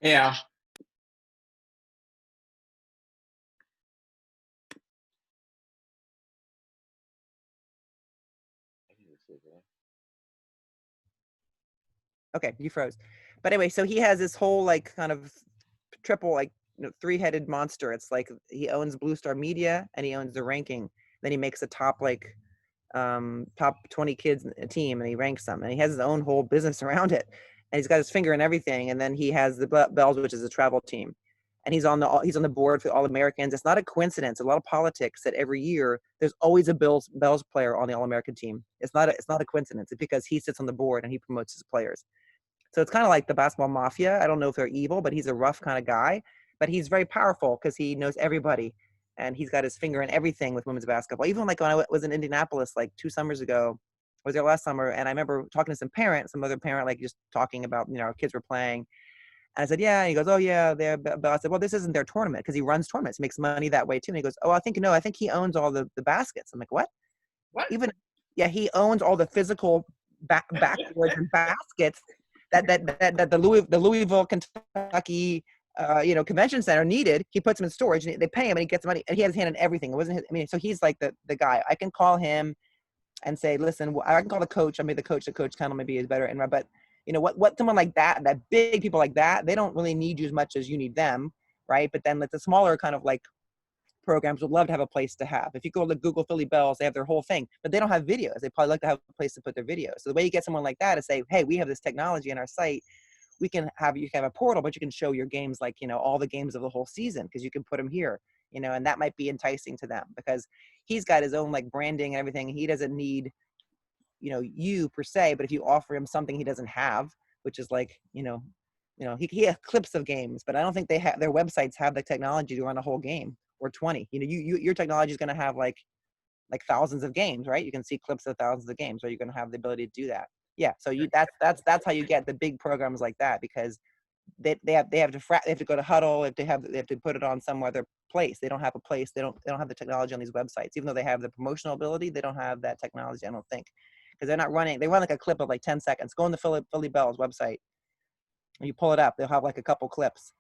Yeah. Okay, you froze. But anyway, so he has this whole like kind of triple like three-headed monster. It's like he owns Blue Star Media and he owns the ranking. Then he makes a top like top 20 kids in a team and he ranks them and he has his own whole business around it. And he's got his finger in everything. And then he has the Bells, which is a travel team. And he's on the board for All Americans. It's not a coincidence. A lot of politics that every year there's always a Bells player on the All American team. It's not a coincidence. It's because he sits on the board and he promotes his players. So it's kind of like the basketball mafia. I don't know if they're evil, but he's a rough kind of guy. But he's very powerful because he knows everybody, and he's got his finger in everything with women's basketball. Even like when I was in Indianapolis like 2 summers ago, I was there last summer, and I remember talking to some other parent, like just talking about our kids were playing. And I said, yeah. And he goes, oh yeah, they're. But I said, well, this isn't their tournament because he runs tournaments, he makes money that way too. And he goes, oh, I think he owns all the baskets. I'm like, what? What? Even yeah, he owns all the physical backboards and baskets that the Louisville, Kentucky, convention center needed. He puts them in storage and they pay him and he gets money and he has his hand in everything. It wasn't so he's like the guy. I can call him and say, listen, I can call the coach. I mean, the coach kind of maybe is better. But what someone like that big people like that, they don't really need you as much as you need them. Right. But then like the smaller kind of like programs would love to have a place to have. If you go to Google Philly Bells, they have their whole thing, but they don't have videos. They probably like to have a place to put their videos. So the way you get someone like that is say, hey, we have this technology on our site. You can have a portal, but you can show your games like, all the games of the whole season because you can put them here, and that might be enticing to them because he's got his own like branding and everything. He doesn't need, you per se, but if you offer him something he doesn't have, which is like, he has clips of games, but I don't think their websites have the technology to run a whole game or 20. Your technology is going to have like thousands of games, right? You can see clips of thousands of games, or you're going to have the ability to do that. Yeah. So that's how you get the big programs like that because they have to go to Huddle. They have to put it on some other place. They don't have a place. They don't have the technology on these websites, even though they have the promotional ability. They don't have that technology. I don't think because they're not running. They run like a clip of like 10 seconds. Go on the Philly Bells website. And you pull it up. They'll have like a couple clips.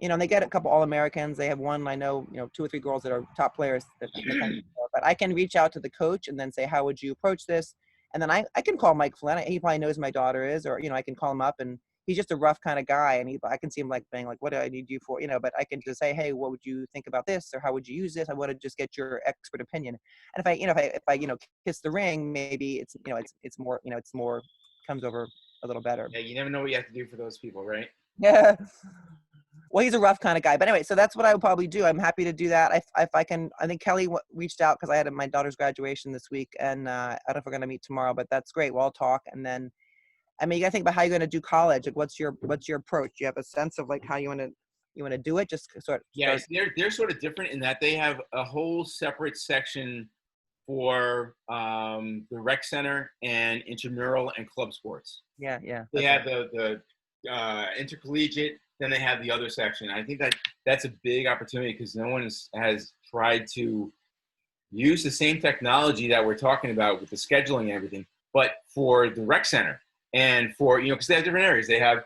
And they get a couple All-Americans. They have one, I know, 2 or 3 girls that are top players that in the country. But I can reach out to the coach and then say, how would you approach this? And then I can call Mike Flynn. He probably knows who my daughter is, or, I can call him up and he's just a rough kind of guy. And I can see him like being like, what do I need you for? But I can just say, hey, what would you think about this? Or how would you use this? I want to just get your expert opinion. And if I kiss the ring, maybe it's more comes over a little better. Yeah, you never know what you have to do for those people, right? Yeah. Well, he's a rough kind of guy. But anyway, so that's what I would probably do. I'm happy to do that. If I can, I think Kelly reached out because I had my daughter's graduation this week. And I don't know if we're going to meet tomorrow, but that's great. We'll all talk. And then, you got to think about how you're going to do college. Like, what's your approach? Do you have a sense of like how you want to do it? Just sort of. Yeah, they're sort of different in that they have a whole separate section for the rec center and intramural and club sports. Yeah. They have the intercollegiate, then they have the other section. I think that's a big opportunity because no one has tried to use the same technology that we're talking about with the scheduling and everything, but for the rec center and for, because they have different areas. They have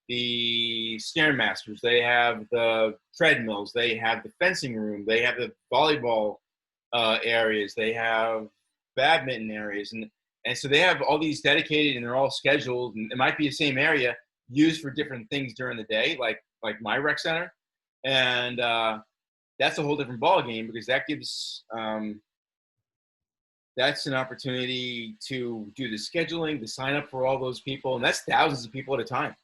the Stairmasters, they have the treadmills, they have the fencing room, they have the volleyball areas, they have badminton areas, and so they have all these dedicated and they're all scheduled, and it might be the same area used for different things during the day, like my rec center, and that's a whole different ball game because that gives that's an opportunity to do the scheduling, to sign up for all those people, and that's thousands of people at a time.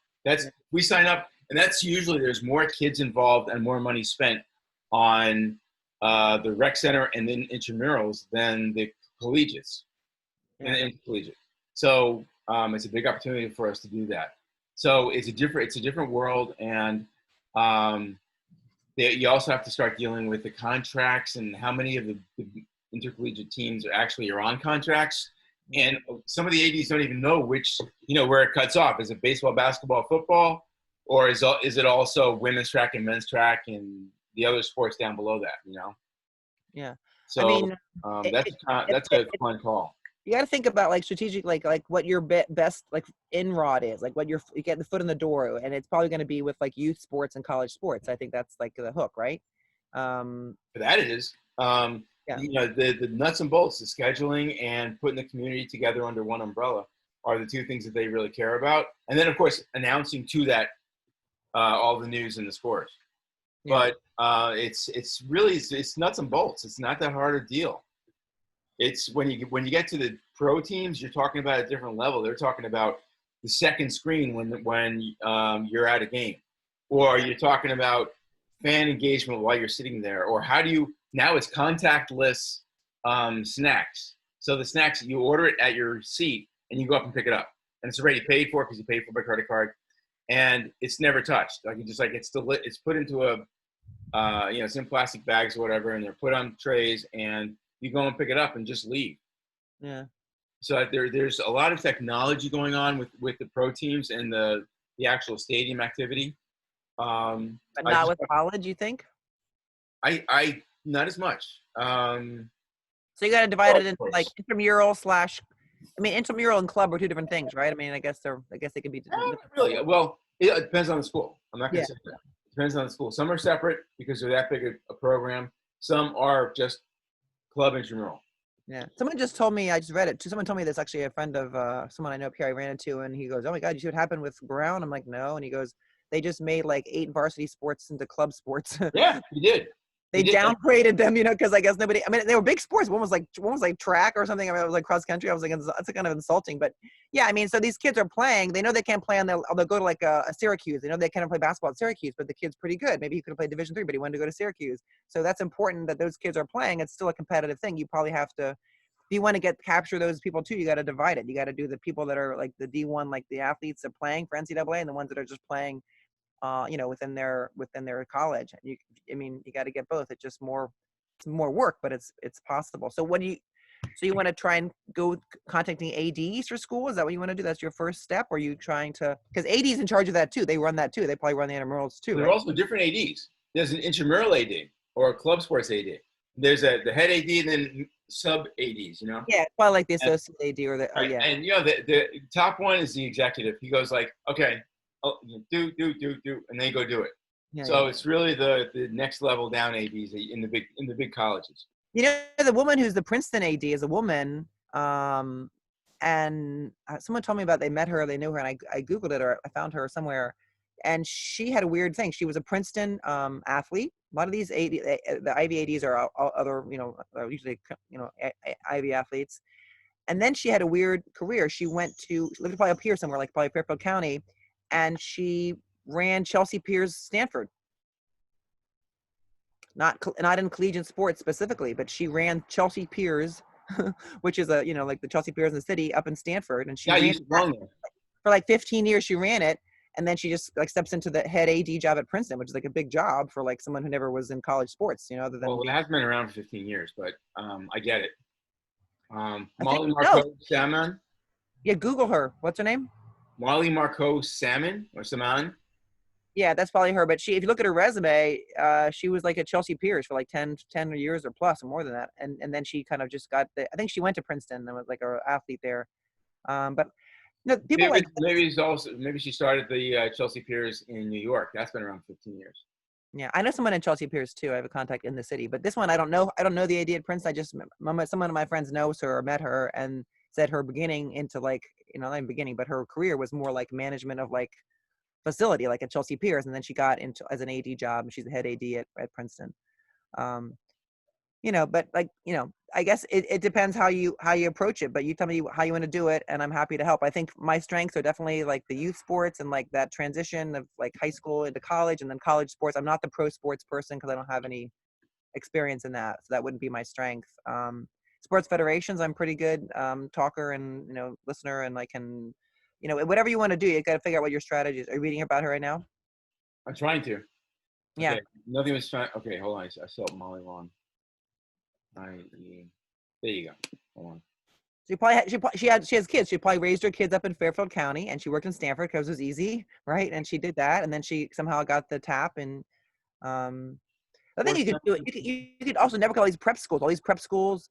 We sign up, and that's usually there's more kids involved and more money spent on the rec center and then intramurals than the collegiates and intercollegiate. So it's a big opportunity for us to do that. So it's a different world, and you also have to start dealing with the contracts and how many of the intercollegiate teams are on contracts. And some of the ADs don't even know which, where it cuts off. Is it baseball, basketball, football, or is it also women's track and men's track and the other sports down below that? Yeah. So that's a fun call. You got to think about like strategic, like what your best like in-rod is, like what you get the foot in the door, and it's probably going to be with like youth sports and college sports. I think that's like the hook, right? Um, For that it is. yeah, The nuts and bolts, the scheduling and putting the community together under one umbrella are the two things that they really care about. And then, of course, announcing to that all the news and the scores. yeah, But it's really it's nuts and bolts. It's not that hard a deal. It's when you get to the pro teams, you're talking about a different level. They're talking about the second screen when you're at a game, or you're talking about fan engagement while you're sitting there, or how do you now it's contactless snacks. So the snacks you order it at your seat and you go up and pick it up, and it's already paid for because you paid for by credit card, and it's never touched. Like you just like it's put into a it's in plastic bags or whatever, and they're put on trays, and you go and pick it up and just leave. yeah. So there's a lot of technology going on with the pro teams and the actual stadium activity. But I not just with college, you think? I not as much. So you got to divide Well, it of into like course. intramural slash. I mean, intramural and club are two different things, right? I mean, I guess they could be Not different really. levels. Well, it depends on the school. I'm not going Yeah, to say that. It depends on the school. Some are separate because they're that big a program. Some are just club intramural. yeah. Someone just told me. I just read it. Someone told me this. Actually, a friend of someone I know, Pierre, I ran into, and he goes, "Oh my God, you see what happened with Brown?" I'm like, "No," and he goes, "They just made like 8 varsity sports into club sports." Yeah, he did. He They did. downgraded them, because I guess nobody. I mean, they were big sports. One was like track or something. I mean, it was like cross country. I was like, that's kind of insulting. But yeah, I mean, so these kids are playing. They know they can't play on. They'll go to like a Syracuse. They know they can't play basketball at Syracuse, but the kid's pretty good. Maybe he could have played Division III, but he wanted to go to Syracuse. So that's important that those kids are playing. It's still a competitive thing. You probably have to. If you want to capture those people too, you got to divide it. You got to do the people that are like the D1, like the athletes that are playing for NCAA, and the ones that are just playing within their college. And I mean, you got to get both. It's more work, but it's possible. So you want to try and go contacting ADs for school? Is that what you want to do? That's your first step? Or are you trying to, because AD's in charge of that too. They run that too. They probably run the intramurals too, There are right? also different ADs. There's an intramural AD or a club sports AD. There's the head AD and then sub ADs. Yeah, it's probably like the And, associate AD or the, oh right, yeah. and the top one is the executive. He goes like, okay, oh, do, and then you go do it. Yeah, yeah. So it's really the next level down ADs in the big colleges. The woman who's the Princeton AD is a woman. And someone told me about, they met her, they knew her, and I Googled it, or I found her somewhere. And she had a weird thing. She was a Princeton athlete. A lot of these the Ivy ADs are all other, usually, Ivy athletes. And then she had a weird career. She lived probably up here somewhere, like probably Fairfield County, and she ran Chelsea Piers Stanford. Not in collegiate sports specifically, but she ran Chelsea Piers, which is like the Chelsea Piers in the city up in Stanford, and she Yeah, I ran used to belong there. for like 15 years. She ran it, and then she just like steps into the head AD job at Princeton, which is like a big job for like someone who never was in college sports, other than Well, it being. has been around for 15 years, but I get it. I think Molly no, Marcoux Salmon. yeah, Google her. What's her name? Molly Marcoux Salmon or Salmon. Yeah, that's probably her. But if you look at her resume, she was like at Chelsea Piers for like 10 years or plus, or more than that. And then she kind of just I think she went to Princeton and was like an athlete there. But people like, Maybe she started the Chelsea Piers in New York. That's been around 15 years. yeah, I know someone in Chelsea Piers too. I have a contact in the city, but this one I don't know. I don't know the AD at Princeton. I just someone of my friends knows her or met her and said her beginning into like, not even beginning, but her career was more like management of like facility, like at Chelsea Piers, and then she got into as an AD job, and she's the head AD at Princeton. Um, but like, I guess it depends how you approach it, but you tell me how you want to do it, and I'm happy to help. I think my strengths are definitely like the youth sports and like that transition of like high school into college and then college sports. I'm not the pro sports person because I don't have any experience in that, so that wouldn't be my strength. Sports federations, I'm pretty good talker and listener, and I can, whatever you want to do, you got to figure out what your strategy is. Are you reading about her right now? I'm trying to. Yeah. Okay, nothing was trying. Okay, hold on. I spelled Molly wrong. There you go. Hold on. She has kids. She probably raised her kids up in Fairfield County, and she worked in Stanford because it was easy, right? And she did that, and then she somehow got the tap. And I think you could do it. You could also never call these prep schools. All these prep schools,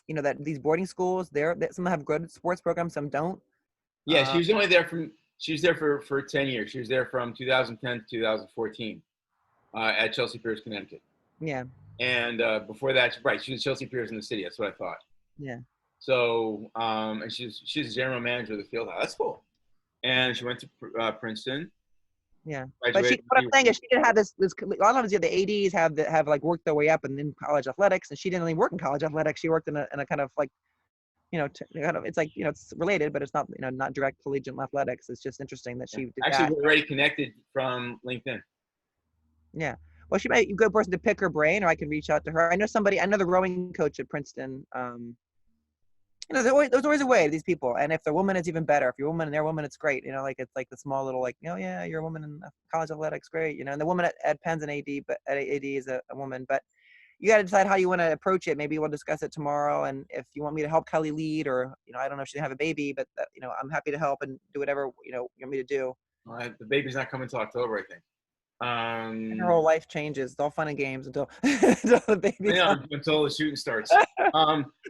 you know, that these boarding schools, that some have good sports programs, some don't. Yeah, she was only there she was there for 10 years. She was there from 2010 to 2014 at Chelsea Piers, Connecticut. Yeah. And before that, right, she was Chelsea Piers in the city. That's what I thought. Yeah. So, and she's a general manager of the field house. That's cool. And she went to Princeton. Yeah, but Graduated. what I'm saying is she didn't have this. A lot of times, yeah, the ads have like worked their way up and in college athletics, and she didn't really work in college athletics. She worked in a kind of like, you know, kind of, it's like, you know, it's related, but it's not, you know, not direct collegiate athletics. It's just interesting that she did Actually, that. we're already connected from LinkedIn. Yeah, well, she might be a good person to pick her brain, or I can reach out to her. I know the rowing coach at Princeton. You know, there's always a way to these people, and if the woman is even better. If you're a woman and they're a woman, it's great. You know, like it's like the small little like, oh yeah, you're a woman in college athletics, great. You know, and the woman at Penn's an AD, but at AD is a woman. But you got to decide how you want to approach it. Maybe we'll discuss it tomorrow, and if you want me to help Kelly lead, or you know, I don't know if she didn't have a baby, but you know, I'm happy to help and do whatever you know you want me to do. The baby's not coming until October, I think. And her whole life changes. It's all fun and games until, until the baby comes. Until the shooting starts.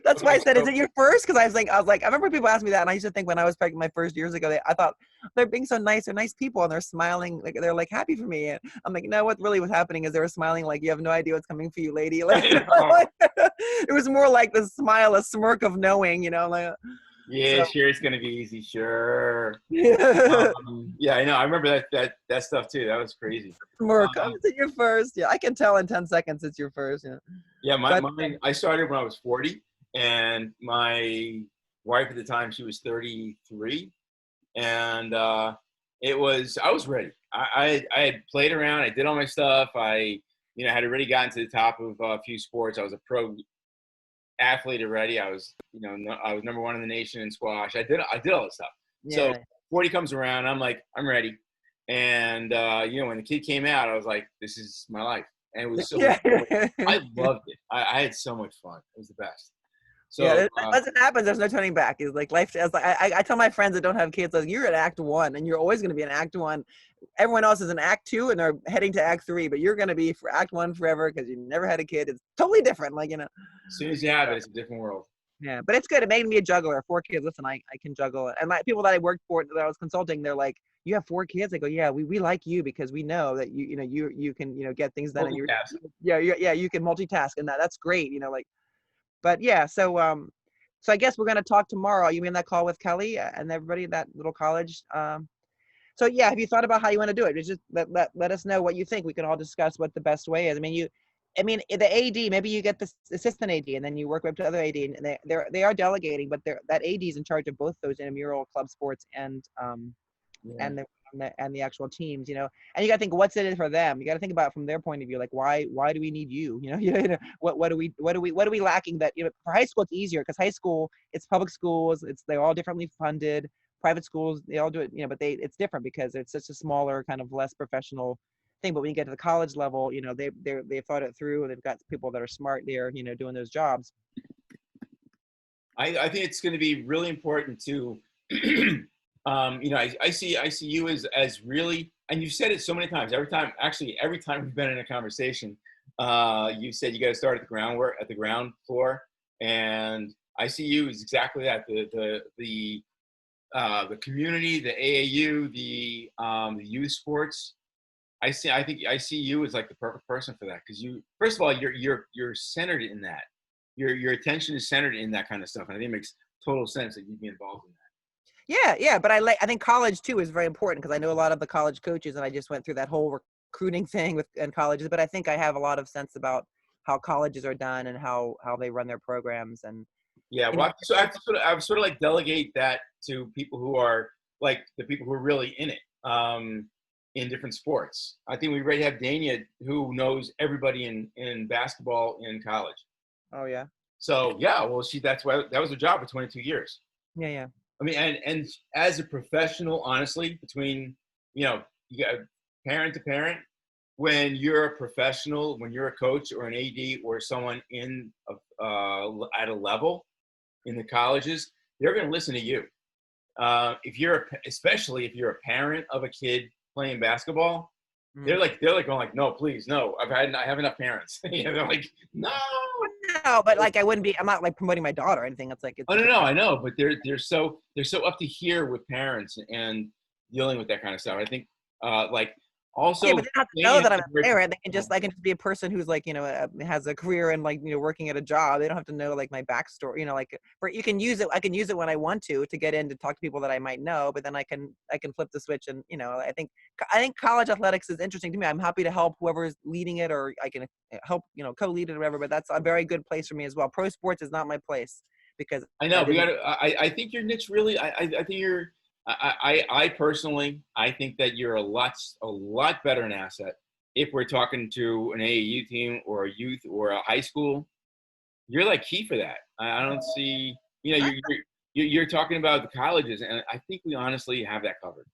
That's why I said, is it your first? Because I was like, I remember people asked me that, and I used to think when I was pregnant my first years ago, I thought they're being so nice. They're nice people, and they're smiling, like they're like happy for me. And I'm like, no, what really was happening is they were smiling like you have no idea what's coming for you, lady. Like, it was more like the smile, a smirk of knowing, you know, like. Yeah, so. Sure, it's gonna be easy. Sure. Yeah, I know. I remember that stuff too. That was crazy. Smirk. Is it your first? Yeah, I can tell in 10 seconds it's your first. Yeah. Yeah, mine. I started when I was 40, and my wife at the time, she was 33, and I was ready. I had played around. I did all my stuff. I had already gotten to the top of a few sports. I was a pro athlete already. I was number one in the nation in squash. I did all this stuff. Yeah. So 40 comes around, I'm like, I'm ready. And when the kid came out, I was like, this is my life. And it was so I loved it. I had so much fun. It was the best. So yeah, once it happens, there's no turning back. It's like life. I tell my friends that don't have kids, like, you're at Act 1, and you're always going to be in Act 1. Everyone else is in Act 2, and they're heading to Act 3, but you're going to be for Act 1 forever because you never had a kid. It's totally different. Like, you know. As soon as you have it, it's a different world. Yeah, but it's good. It made me a juggler. 4 kids. Listen, I can juggle. And my people that I worked for, that I was consulting, they're like, you have 4 kids? I go, yeah, we like you because we know that you can get things done. And you can multitask, and that's great. Like, but yeah. So I guess we're gonna talk tomorrow. You mean that call with Kelly and everybody at that little college? So yeah, have you thought about how you want to do it? Just let us know what you think. We can all discuss what the best way is. I mean, the AD, maybe you get the assistant AD, and then you work with the other AD, and they are delegating, but that AD is in charge of both those intramural club sports and the actual teams, and you got to think what's in it for them. You got to think about it from their point of view, like why do we need you? What are we lacking that for high school it's easier because high school it's public schools, they're all differently funded. Private schools, they all do it, but it's different because it's such a smaller kind of less professional thing. But when you get to the college level, they've thought it through, and they've got people that are smart there, doing those jobs. I think it's going to be really important to, I see you as really, and you've said it so many times. Every time we've been in a conversation, you said you got to start at the ground floor, and I see you as exactly that. The community, the AAU, the youth sports. I think I see you as like the perfect person for that, because first of all, you're centered in that. Your attention is centered in that kind of stuff, and I think it makes total sense that you'd be involved in that. Yeah, but I think college too is very important, because I know a lot of the college coaches, and I just went through that whole recruiting thing in colleges. But I think I have a lot of sense about how colleges are done and how they run their programs. And yeah, well, I have to sort of like delegate that to people who are like the people who are really in it. In different sports. I think we already have Dania, who knows everybody in basketball in college. Oh yeah. So yeah, well, that was her job for 22 years. Yeah. I mean, and as a professional, honestly, between you got parent to parent, when you're a professional, when you're a coach or an AD or someone at a level in the colleges, they're going to listen to you. Especially if you're a parent of a kid playing basketball, Mm. they're like going like, no, please, no. I have enough parents. You know, they're like, no. No, but like I wouldn't be. I'm not like promoting my daughter or anything. It's like it's Oh a no, no, different. I know, but they're so up to here with parents and dealing with that kind of stuff. I think like Yeah, also but they don't have to Spain know has that I'm a a very parent. They can just professional. I can just be a person who's like has a career and like working at a job. They don't have to know like my backstory. Like for you can use it. I can use it when I want to get in to talk to people that I might know. But then I can flip the switch and I think college athletics is interesting to me. I'm happy to help whoever's leading it, or I can help co-lead it or whatever. But that's a very good place for me as well. Pro sports is not my place because I know I we got didn't. to. I think your niche really. I think you're. I personally, I think that you're a lot better an asset if we're talking to an AAU team or a youth or a high school. You're like key for that. I don't see. You know, you're talking about the colleges, and I think we honestly have that covered.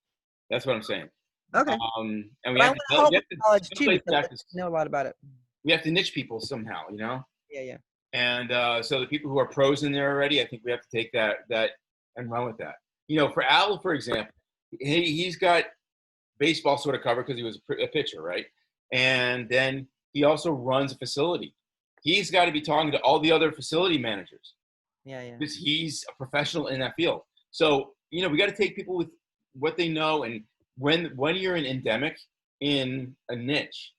That's what I'm saying. Okay, And we but I have want to. to help You with have to. college Some too places because I have to. know a lot about it. We have to niche people somehow. Yeah, yeah. And so the people who are pros in there already, I think we have to take that and run with that. For Al, for example, he's got baseball sort of covered because he was a pitcher, right? And then he also runs a facility. He's got to be talking to all the other facility managers Yeah, yeah. because he's a professional in that field. So we got to take people with what they know, and when you're an endemic in a niche,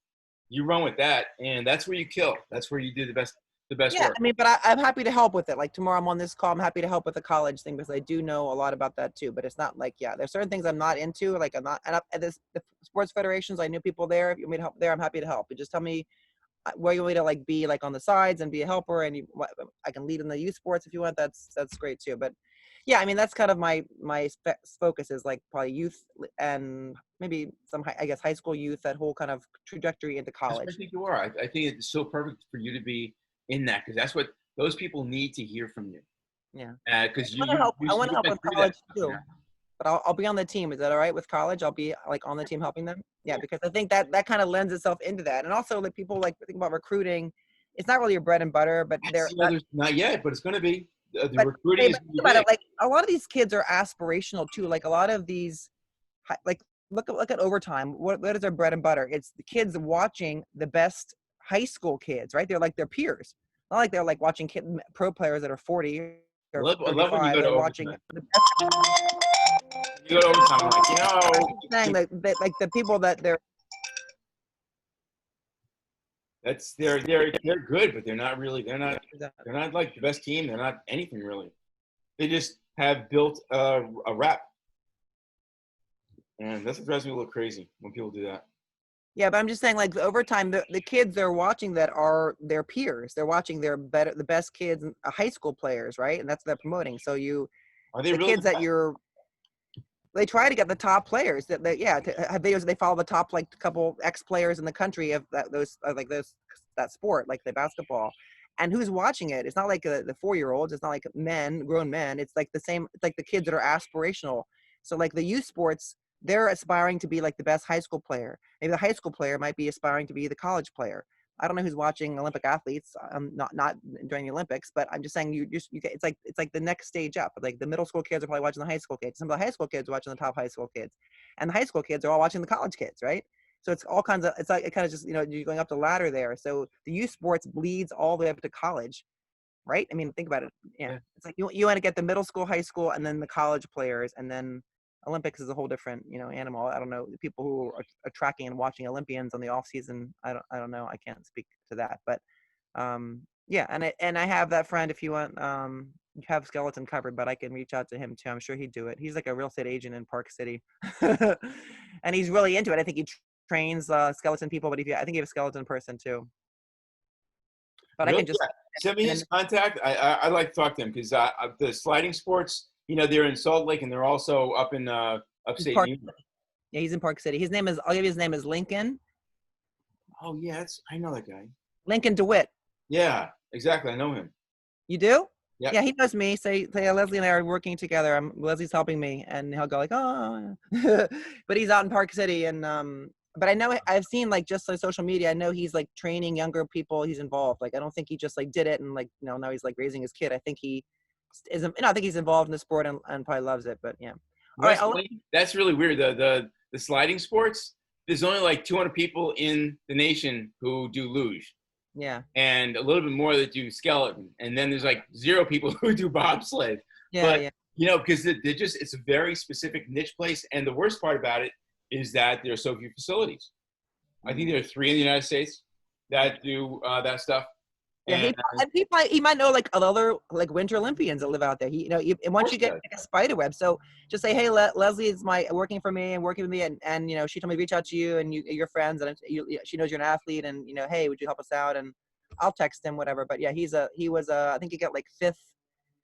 you run with that, and that's where you kill. That's where you do the best Yeah, work. I mean, but I'm happy to help with it. Like tomorrow, I'm on this call. I'm happy to help with the college thing because I do know a lot about that too. But it's not like, yeah, there's certain things I'm not into. Like I'm not, and at the sports federations, I knew people there. If you want me to help there, I'm happy to help. But just tell me where you want me to like be like on the sides and be a helper, and I can lead in the youth sports if you want. That's great too. But yeah, I mean, that's kind of my focus is like probably youth and maybe some I guess high school youth, that whole kind of trajectory into That's what I college. think you are. I think it's so perfect for you to be in that because that's what those people need to hear from you. Yeah, Because I want to help. I want you to help went with through that college stuff too. now. But I'll be on the team. Is that all right with college? I'll be like on the team helping them. Yeah, Yeah. because I think that kind of lends itself into that. And also like people like think about recruiting. It's not really your bread and butter, but There's not yet, but it's going to be. The but recruiting hey, is but going to think be about big. it. Like a lot of these kids are aspirational too. Like a lot of these, like look at overtime. What is their bread and butter? It's the kids watching the best high school kids, right? They're like their peers. Not like they're like watching pro players that are 40 or I love when you 35. go to They're watching overtime. the You go to overtime, I'm like, saying that like the people that that's they're good, but they're not like the best team. They're not anything really. They just have built a rep, and that's what drives me a little crazy when people do that. Yeah, but I'm just saying, like the overtime, the kids they're watching that are their peers. They're watching the best kids, high school players, right? And that's what they're promoting. So Are they the really kids the that best? they try to get the top players. Yeah, to have videos. They follow the top like couple X players in the country of that sport, like the basketball. And who's watching it? It's not like the 4-year-olds. It's not like grown men. It's like the same. It's like the kids that are aspirational. So like the youth sports, they're aspiring to be like the best high school player. Maybe the high school player might be aspiring to be the college player. I don't know who's watching Olympic athletes. Not during the Olympics, but I'm just saying it's like the next stage up. Like the middle school kids are probably watching the high school kids. Some of the high school kids are watching the top high school kids, and the high school kids are all watching the college kids, right? So it's all kinds of. It's like it kind of just you're going up the ladder there. So the youth sports bleeds all the way up to college, right? I mean, think about it. Yeah, Yeah. it's like you want to get the middle school, high school, and then the college players, and then Olympics is a whole different animal. I don't know the people who are tracking and watching Olympians on the off season. I don't know. I can't speak to that, but yeah, and I have that friend. If you want, you have Skeleton covered, but I can reach out to him too. I'm sure he'd do it. He's like a real estate agent in Park City, and he's really into it. I think he trains skeleton people, but I think he has a skeleton person too. But I Really? can just Yeah. Send me and his then contact. I'd like to talk to him because the sliding sports, they're in Salt Lake and they're also up in he's upstate Park. New York. Yeah, he's in Park City. I'll give you his name is Lincoln. Oh yeah, I know that guy. Lincoln DeWitt. Yeah, exactly. I know him. You do? Yeah. Yeah, he knows me. Say Leslie and I are working together. Leslie's helping me, and he'll go like, oh, but he's out in Park City, and but I know I've seen like just on social media. I know he's like training younger people. He's involved. Like I don't think he just like did it and like now he's like raising his kid. I think he is. I think he's involved in the sport and probably loves it. But yeah. All right. That's really weird. The sliding sports. there's only like 200 people in the nation who do luge, Yeah. and a little bit more that do skeleton, and then there's like 0 people who do bobsled. Yeah. But Yeah. because they're just, it's a very specific niche place, and the worst part about it is that there are so few facilities. I think there are 3 in the United States that do that stuff. Yeah, And he might know like other like Winter Olympians that live out there. And once you get like a spider web, so just say, hey, Leslie is working for me and working with me, and she told me to reach out to you and your friends, and she knows you're an athlete, and hey, would you help us out? And I'll text him whatever. But yeah, he was I think he got like 5th.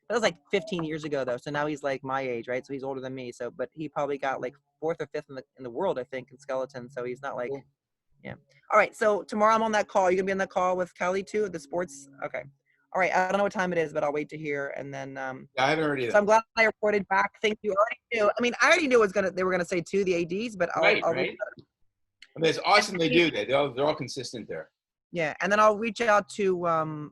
That was like 15 years ago though, so now he's like my age, right? So he's older than me. So, but he probably got like 4th or 5th in the world, I think, in skeleton. So he's not like. Cool. Yeah. All right. So tomorrow I'm on that call. You gonna be on that call with Kelly too, the sports? Okay. All right. I don't know what time it is, but I'll wait to hear. And then I haven't heard either. So I'm glad I reported back. Think you already knew. I mean, I already knew they were gonna say to the ADs, but I'll right. I mean, it's awesome they do that. They're all consistent there. Yeah, and then I'll reach out to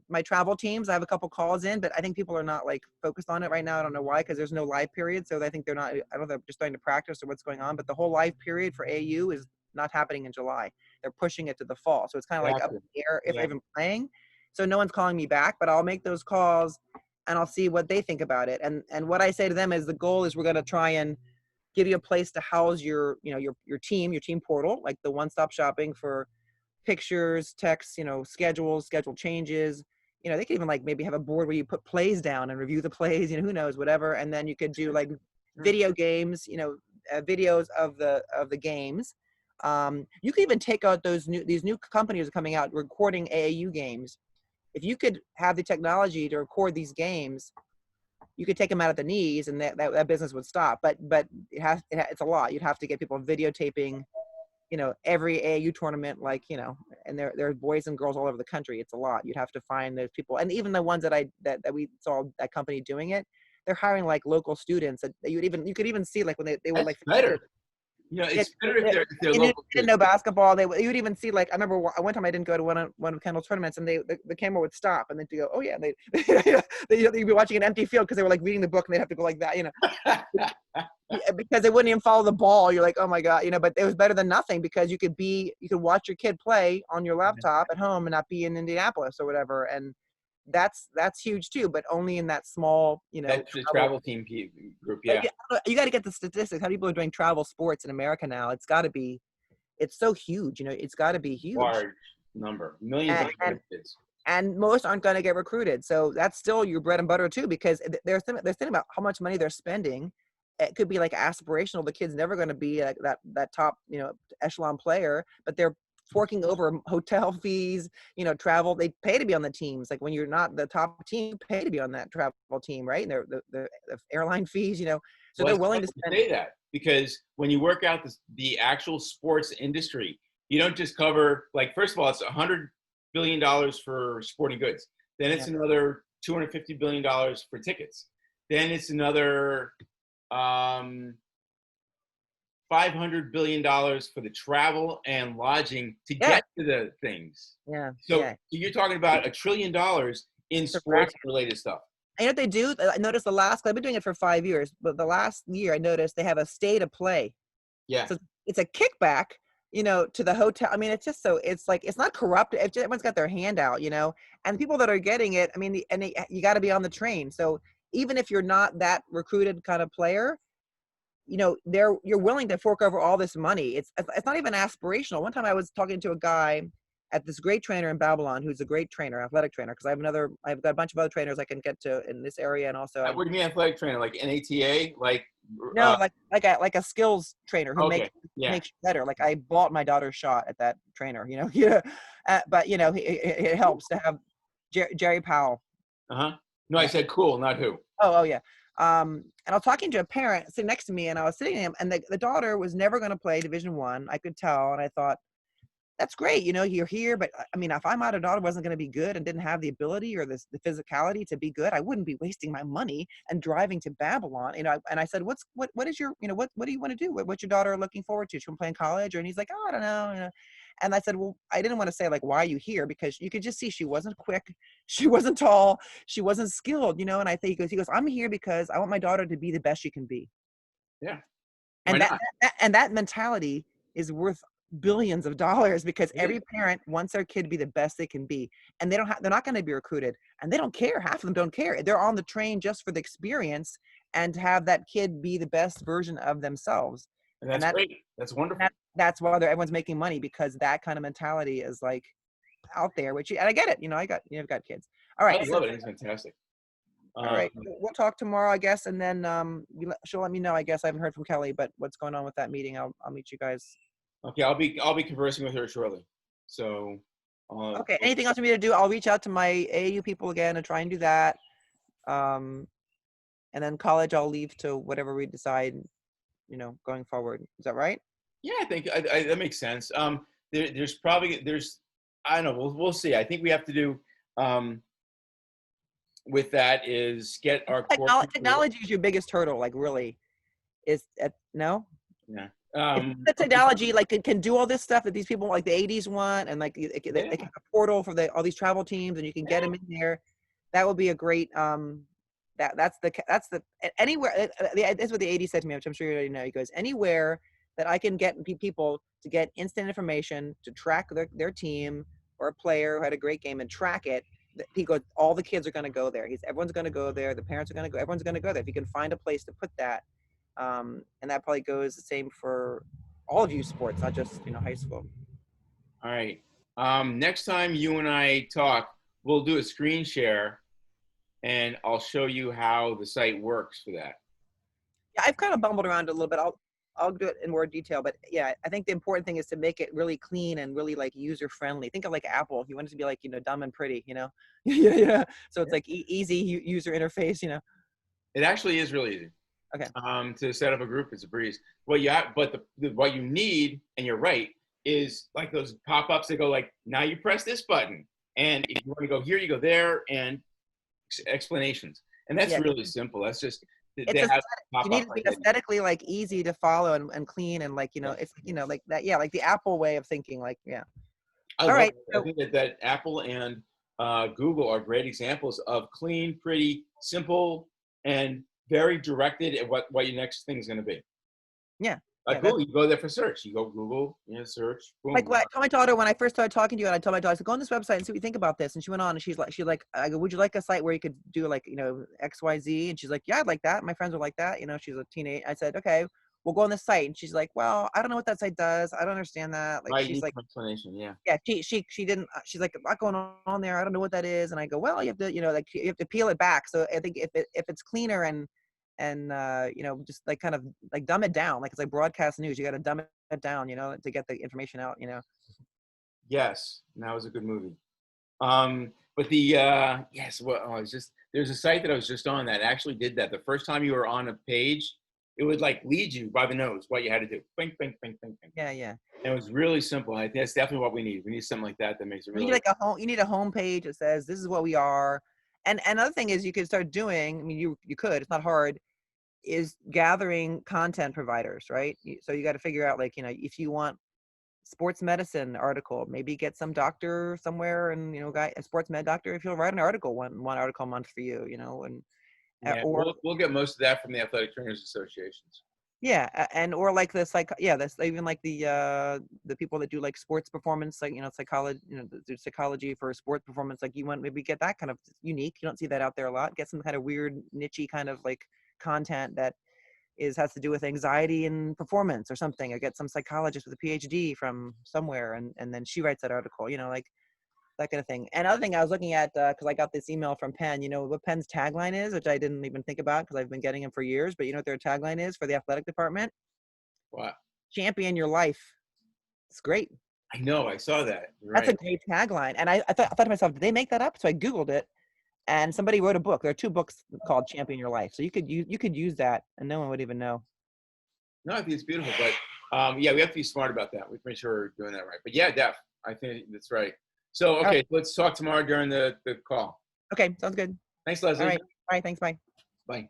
my travel teams. I have a couple calls in, but I think people are not like focused on it right now. I don't know why, because there's no live period. So I think they're not. I don't know if they're just starting to practice or what's going on. But the whole live period for AU is not happening in July. They're pushing it to the fall. So it's kind of like up in the air if they're even playing. So no one's calling me back, but I'll make those calls and I'll see what they think about it. And what I say to them is the goal is we're going to try and give you a place to house your team portal, like the one-stop shopping for pictures, texts, schedules, schedule changes. They could even like maybe have a board where you put plays down and review the plays, who knows, whatever. And then you could do like video games, videos of the games. You could even take out these new companies coming out recording AAU games. If you could have the technology to record these games, you could take them out at the knees, and that business would stop. But it's a lot. You'd have to get people videotaping, every AAU tournament, like, and there are boys and girls all over the country. It's a lot. You'd have to find those people, and even the ones that we saw that company doing it, they're hiring like local students that you could even see like when they were like better. It's better if they're local. Didn't know basketball. You would even see like I remember one time I didn't go to one of Kendall's tournaments, and the camera would stop, and then to go, oh yeah, and they'd be watching an empty field because they were like reading the book, and they'd have to go like that, because they wouldn't even follow the ball. You're like, oh my god, but it was better than nothing, because you could watch your kid play on your laptop at home and not be in Indianapolis or whatever, and that's huge too, but only in that small, that's the travel team group. Yeah, you got to get the statistics. How people are doing travel sports in America now? It's so huge. It's got to be huge. Large number, millions of kids. And most aren't going to get recruited. So that's still your bread and butter too, because they're thinking about how much money they're spending. It could be like aspirational. The kid's never going to be like that top, echelon player, but they're forking over hotel fees, travel. They pay to be on the teams. Like when you're not the top team, you pay to be on that travel team, right? And the airline fees, so they're willing to spend. Say that, because when you work out the actual sports industry, you don't just cover, like, first of all, it's $100 billion for sporting goods. Then it's another $250 billion for tickets. Then it's another $500 billion for the travel and lodging to get to the things. Yeah. So you're talking about $1 trillion in sports related stuff. And what they do, I noticed I've been doing it for 5 years, but the last year I noticed they have a stay to play. Yeah. So it's a kickback, to the hotel. I mean, it's just it's like, it's not corrupt. Everyone's got their hand out, and people that are getting it, I mean, you got to be on the train. So even if you're not that recruited kind of player, you're willing to fork over all this money. It's not even aspirational. One time I was talking to a guy at this great trainer in Babylon, who's a great trainer, athletic trainer, because I've got a bunch of other trainers I can get to in this area, and also. What do you mean athletic trainer? Like NATA? Like no, like a skills trainer who makes you better. Like I bought my daughter's shot at that trainer, but it helps to have Jerry Powell. No, I said cool, not who. Oh yeah. And I was talking to a parent sitting next to me, and I was sitting to him, and the daughter was never going to play Division I. I could tell, and I thought, that's great, you're here, but I mean, if my daughter wasn't going to be good and didn't have the ability or the physicality to be good, I wouldn't be wasting my money and driving to Babylon. And I said, what is your, what do you want to do? What's your daughter looking forward to? She want to play in college? And he's like, oh, I don't know. And I said, well, I didn't want to say like, why are you here? Because you could just see she wasn't quick. She wasn't tall. She wasn't skilled, and I think he goes, I'm here because I want my daughter to be the best she can be. Yeah. And that mentality is worth billions of dollars because It every is. parent wants their kid to be the best they can be, and they're not going to be recruited, and they don't care. Half of them don't care. They're on the train just for the experience and to have that kid be the best version of themselves. And And that's great. That's wonderful. that's why everyone's making money, because that kind of mentality is like out there, which, and I get it. I've got kids. All I right. So, love it. It's fantastic. all right, we'll talk tomorrow, I guess. And then she'll let me know, I guess. I haven't heard from Kelly, but what's going on with that meeting. I'll meet you guys. Okay, I'll be conversing with her shortly. So, Okay. Anything else for me to do? I'll reach out to my AAU people again and try and do that. And then college, I'll leave to whatever we decide, going forward. Is that right? yeah, I think that makes sense. There's I don't know. We'll see. I think we have to do with that is get our core people. Technology is your biggest hurdle, like really. No? Yeah. If the technology like can do all this stuff that these people like the 80s want, and like they can have a portal for all these travel teams, and you can get them in there, that would be a great that's the anywhere. That's what the 80s said to me, which I'm sure you already know. He goes, anywhere that I can get people to get instant information to track their team or a player who had a great game and track it. He goes, all the kids are going to go there. Everyone's going to go there. The parents are going to go. Everyone's going to go there. If you can find a place to put that, and that probably goes the same for all of you sports, not just high school. All right. Next time you and I talk, we'll do a screen share, and I'll show you how the site works for that. Yeah, I've kind of bumbled around a little bit. I'll do it in more detail, but yeah, I think the important thing is to make it really clean and really like user friendly. Think of like Apple. You want it to be like dumb and pretty, yeah. So it's like easy user interface, It actually is really easy. Okay. To set up a group, it's a breeze. But what you need, and you're right, is like those pop-ups that go like, now you press this button, and if you want to go here, you go there, and explanations. And that's really simple. That's just you need to be aesthetically like easy to follow and clean, and like it's like that. Yeah, like the Apple way of thinking. Like All right. I think that Apple and Google are great examples of clean, pretty, simple, and very directed at what your next thing is going to be. Yeah. Google, you go there for search. You go Google, search. Boom. Like what I told my daughter when I first started talking to you, and I told my daughter, I said, go on this website and see what you think about this. And she went on, and she's like, I go, would you like a site where you could do like, X, Y, Z? And she's like, yeah, I'd like that. My friends are like that. She's a teenage. I said, okay, we'll go on this site. And she's like, well, I don't know what that site does. I don't understand that. Like, she's like, explanation. Yeah. Yeah. She didn't, she's like, I'm not going on there. I don't know what that is. And I go, well, you have to, like you have to peel it back. So I think if it's cleaner and just like kind of like dumb it down, like it's like broadcast news, you got to dumb it down, to get the information out, Yes, and that was a good movie. But the there's a site that I was just on that actually did that. The first time you were on a page, it would like lead you by the nose what you had to do. Bing, bing, bing, bing, bing. Yeah. And it was really simple. I think that's definitely what we need. We need something like that makes it really. You need a home page that says this is what we are. And another thing is you could start doing. I mean, you could. It's not hard. Is gathering content providers, right? So you got to figure out, like, if you want sports medicine article, maybe get some doctor somewhere, and a sports med doctor, if you'll write an article, one article a month for you, we'll get most of that from the athletic trainers associations. Yeah, and or like this, like that's even like the people that do like sports performance, like psychology, do psychology for sports performance. Like you want maybe get that kind of unique. You don't see that out there a lot. Get some kind of weird nichey kind of like content that has to do with anxiety and performance or something. Or get some psychologist with a PhD from somewhere, and then she writes that article. Like that kind of thing. And other thing I was looking at, because I got this email from Penn, what Penn's tagline is, which I didn't even think about because I've been getting them for years, but you know what their tagline is for the athletic department? What? Champion your life. It's great. I know, I saw that. That's a great tagline. And I thought to myself, did they make that up? So I Googled it, and somebody wrote a book. There are 2 books called Champion Your Life. So you could use that, and no one would even know. No, I think it's beautiful, but we have to be smart about that. We have to make sure we're doing that right. But yeah, Def, I think that's right. So, okay, let's talk tomorrow during the call. Okay, sounds good. Thanks, Leslie. All right, thanks, bye. Bye.